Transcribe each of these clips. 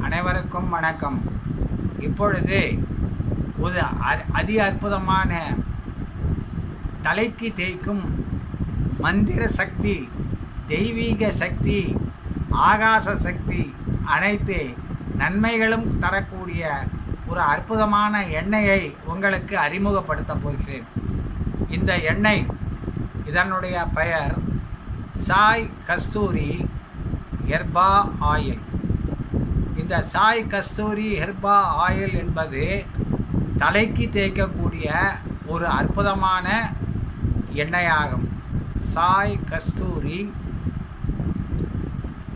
அனைவருக்கும் வணக்கம். இப்பொழுது ஒரு அதி அற்புதமான தலைக்கு தேய்க்கும் மந்திர சக்தி, தெய்வீக சக்தி, ஆகாச சக்தி, அனைத்து நன்மைகளும் தரக்கூடிய ஒரு அற்புதமான எண்ணெயை உங்களுக்கு அறிமுகப்படுத்தப் போகிறேன். இந்த எண்ணெய், இதனுடைய பெயர் சாய் கஸ்தூரி ஹெர்பா ஆயில். இந்த சாய் கஸ்தூரி ஹெர்பா ஆயில் என்பது தலைக்கு தேய்க்கக்கூடிய ஒரு அற்புதமான எண்ணெயாகும். சாய் கஸ்தூரி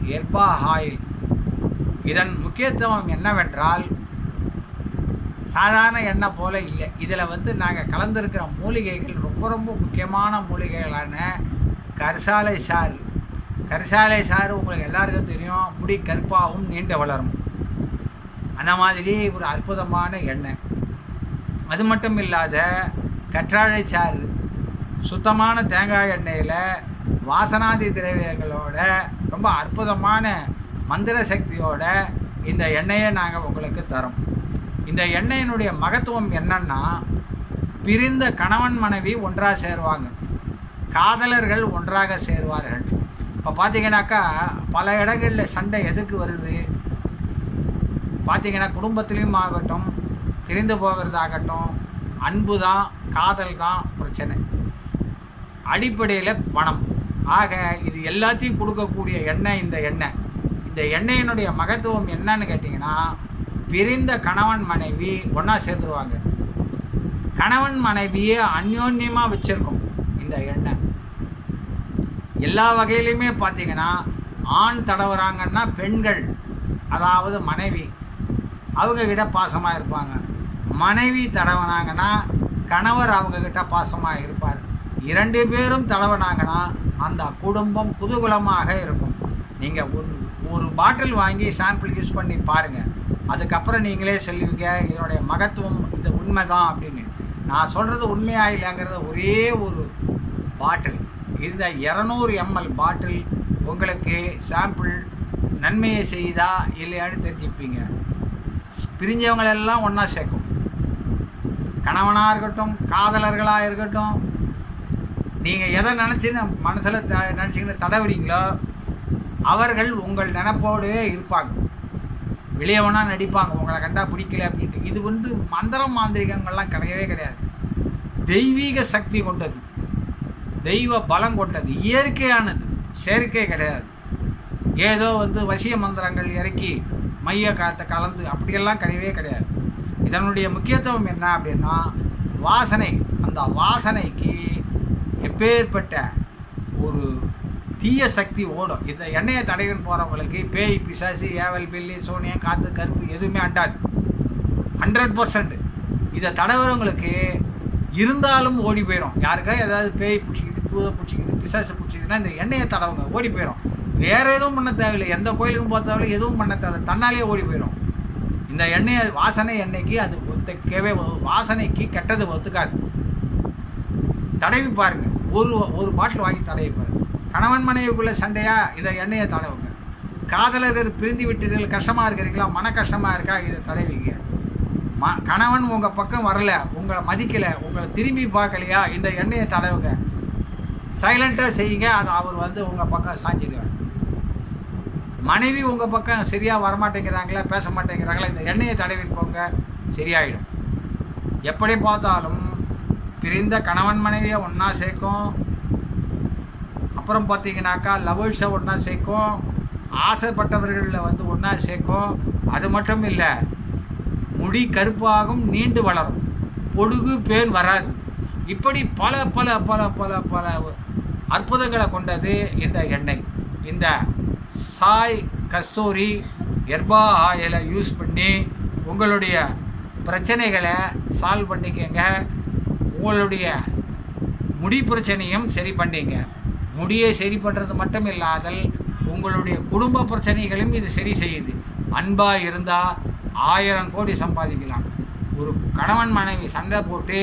ஹெர்பா ஆயில், இதன் முக்கியத்துவம் என்னவென்றால், சாதாரண எண்ணெய் போல இல்லை. இதில் நாங்கள் கலந்துருக்கிற மூலிகைகள் ரொம்ப முக்கியமான மூலிகைகளான கரிசாலை சாறு. கரிசாலை சாறு உங்களுக்கு எல்லாருக்கும் தெரியும், முடி கருப்பாகவும் நீண்ட வளரும். அந்த மாதிரி ஒரு அற்புதமான எண்ணெய். அது மட்டும் இல்லாத கற்றாழை சாறு, சுத்தமான தேங்காய் எண்ணெயில் வாசனாதி திரவியங்களோட ரொம்ப அற்புதமான மந்திர சக்தியோட இந்த எண்ணெயை நாங்கள் உங்களுக்கு தரோம். இந்த எண்ணெயினுடைய மகத்துவம் என்னன்னா, பிரிந்த கணவன் மனைவி ஒன்றாக சேருவாங்க, காதலர்கள் ஒன்றாக சேருவார்கள். இப்போ பார்த்தீங்கன்னாக்கா பல இடங்களில் சண்டை எதுக்கு வருது பார்த்தீங்கன்னா, குடும்பத்திலையும் ஆகட்டும், பிரிந்து போகிறதாகட்டும், அன்பு தான், காதல் தான் பிரச்சனை. அடிப்படையில் பணம். ஆக இது எல்லாத்தையும் கொடுக்கக்கூடிய எண்ணெய் இந்த எண்ணெய். இந்த எண்ணெயினுடைய மகத்துவம் என்னன்னு கேட்டிங்கன்னா, பிரிந்த கணவன் மனைவி ஒன்றா சேர்ந்துருவாங்க. கணவன் மனைவியை அந்யோன்யமாக வச்சுருக்கோம் இந்த எண்ணெய். எல்லா வகையிலையுமே பார்த்தீங்கன்னா, ஆண் தடவுறாங்கன்னா பெண்கள், அதாவது மனைவி, அவங்கக்கிட்ட பாசமாக இருப்பாங்க. மனைவி தடவினாங்கன்னா கணவர் அவங்கக்கிட்ட பாசமாக இருப்பார். 2 பேரும் தடவினாங்கன்னா அந்த குடும்பம் குதூகலமாக இருக்கும். நீங்கள் ஒரு பாட்டில் வாங்கி சாம்பிள் யூஸ் பண்ணி பாருங்கள். அதுக்கப்புறம் நீங்களே சொல்லுவீங்க இதனுடைய மகத்துவம், இது உண்மை தான் அப்படின்னு. நான் சொல்கிறது உண்மையாக இல்லைங்கிறத ஒரே ஒரு பாட்டில், இந்த 200 ml பாட்டில் உங்களுக்கு சாம்பிள் நன்மையை செய்தா இல்லையான்னு தெரிஞ்சுப்பீங்க. பிரிஞ்சவங்களெல்லாம் ஒன்றா சேர்க்கும். கணவனாக இருக்கட்டும், காதலர்களாக இருக்கட்டும், நீங்கள் எதை நினச்சின்னு மனசில் நினச்சிக்கின்னு தடவுறீங்களோ அவர்கள் உங்கள் நினப்போடு இருப்பாங்க. வெளியே வேணா நடிப்பாங்க, உங்களை கண்டா பிடிக்கல அப்படின்ட்டு. இது மந்திரம் மாந்திரிகங்கள்லாம் கிடையவே கிடையாது. தெய்வீக சக்தி கொண்டது, தெய்வ பலம் கொண்டது, இயற்கையானது, செயற்கை கிடையாது. ஏதோ வசிய மந்திரங்கள் இறக்கி மைய காலத்தை கலந்து அப்படியெல்லாம் கிடையவே கிடையாது. இதனுடைய முக்கியத்துவம் என்ன அப்படின்னா, வாசனை. அந்த வாசனைக்கு எப்பேற்பட்ட ஒரு தீய சக்தி ஓடும். இந்த எண்ணெயை தடவின்னு போகிறவங்களுக்கு பேய், பிசாசு, ஏவல், பில்லி, சோனியம், காற்று, கருப்பு எதுவுமே அண்டாது. 100%. இதை தடவுறவங்களுக்கு இருந்தாலும் ஓடி போயிடும். யாருக்கா ஏதாவது பேய் பிடிச்சிக்குது, பூதம் பிடிச்சிக்குது, பிசாசு பிடிச்சிக்குதுன்னா இந்த எண்ணெயை தடவுங்க, ஓடி போயிடும். வேறு எதுவும் பண்ண தேவையில்லை, எந்த கோயிலுக்கும் போகிறதாவில்லை, எதுவும் பண்ண தேவையில்லை, தன்னாலே ஓடி போயிடும். இந்த எண்ணெயை, வாசனை எண்ணெய்க்கு அது ஒத்துக்கவே, வாசனைக்கு கெட்டது ஒத்துக்காது. தடவி பாருங்கள். ஒரு பாட்டில் வாங்கி தடவி பாருங்கள். கணவன் மனைவிக்குள்ளே சண்டையா, இந்த எண்ணெயை தடவுங்க. காதலர்கள் பிரிந்து விட்டீர்கள், கஷ்டமாக இருக்கிறீங்களா, மன கஷ்டமாக இருக்கா, இதை தடவிங்க. கணவன் உங்கள் பக்கம் வரல, உங்களை மதிக்கலை, உங்களை திரும்பி பார்க்கலையா, இந்த எண்ணெயை தடவுங்க. சைலண்ட்டாக செய்யுங்க. அது அவர் உங்கள் பக்கம் சாஞ்சிடுவார். மனைவி உங்கள் பக்கம் சரியாக வரமாட்டேங்கிறாங்களா, பேச மாட்டேங்கிறாங்களா, இந்த எண்ணெயை தடவின்னு போங்க, சரியாயிடும். எப்படி பார்த்தாலும் பிரிந்த கணவன் மனைவியை ஒன்றா சேர்க்கும். அப்புறம் பார்த்தீங்கன்னாக்கா லவர்ஸை ஒன்றா சேர்க்கும். ஆசைப்பட்டவர்களில் ஒன்றா சேர்க்கும். அது மட்டும் இல்லை, முடி கருப்பாகும், நீண்டு வளரும், பொடுகு பேன் வராது. இப்படி பல பல பல பல பல அற்புதங்களை கொண்டது இந்த எண்ணெய். இந்த சாய் கஸ்தூரி ஹெர்பா ஆயிலை யூஸ் பண்ணி உங்களுடைய பிரச்சனைகளை சால்வ் பண்ணிக்கங்க. உங்களுடைய முடி பிரச்சனையும் சரி பண்ணிங்க. முடியை சரி பண்ணுறது மட்டும் இல்லாதல், உங்களுடைய குடும்ப பிரச்சனைகளும் இது சரி செய்யுது. அன்பாக இருந்தால் 1000 கோடி சம்பாதிக்கலாம். ஒரு கணவன் மனைவி சண்டை போட்டு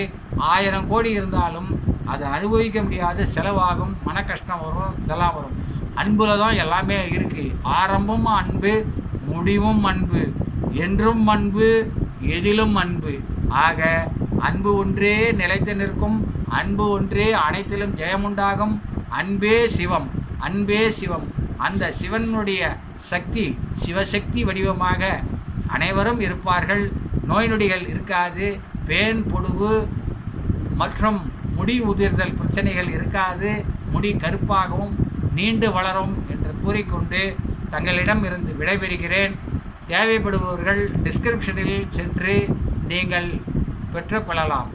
1000 கோடி இருந்தாலும் அதை அனுபவிக்க முடியாது, செலவாகும், மன கஷ்டம் வரும், இதெல்லாம் வரும். அன்புல தான் எல்லாமே இருக்குது. ஆரம்பமும் அன்பு, முடிவும் அன்பு, என்றும் அன்பு, எதிலும் அன்பு. ஆக அன்பு ஒன்றே நிலைத்து நிற்கும், அன்பு ஒன்றே அனைத்திலும் ஜெயமுண்டாகும். அன்பே சிவம், அன்பே சிவம். அந்த சிவனுடைய சக்தி சிவசக்தி வடிவமாக அனைவரும் இருப்பார்கள். நோய் நொடிகள் இருக்காது. பேன் பொடுகு மற்றும் முடி உதிர்தல் பிரச்சனைகள் இருக்காது. முடி கருப்பாகவும் நீண்டு வளரும் என்று கூறிக்கொண்டு தங்களிடம் இருந்து விடைபெறுகிறேன். தேவைப்படுபவர்கள் டிஸ்கிரிப்ஷனில் சென்று நீங்கள் பெற்றுக்கொள்ளலாம்.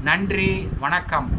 நன்றி, வணக்கம்.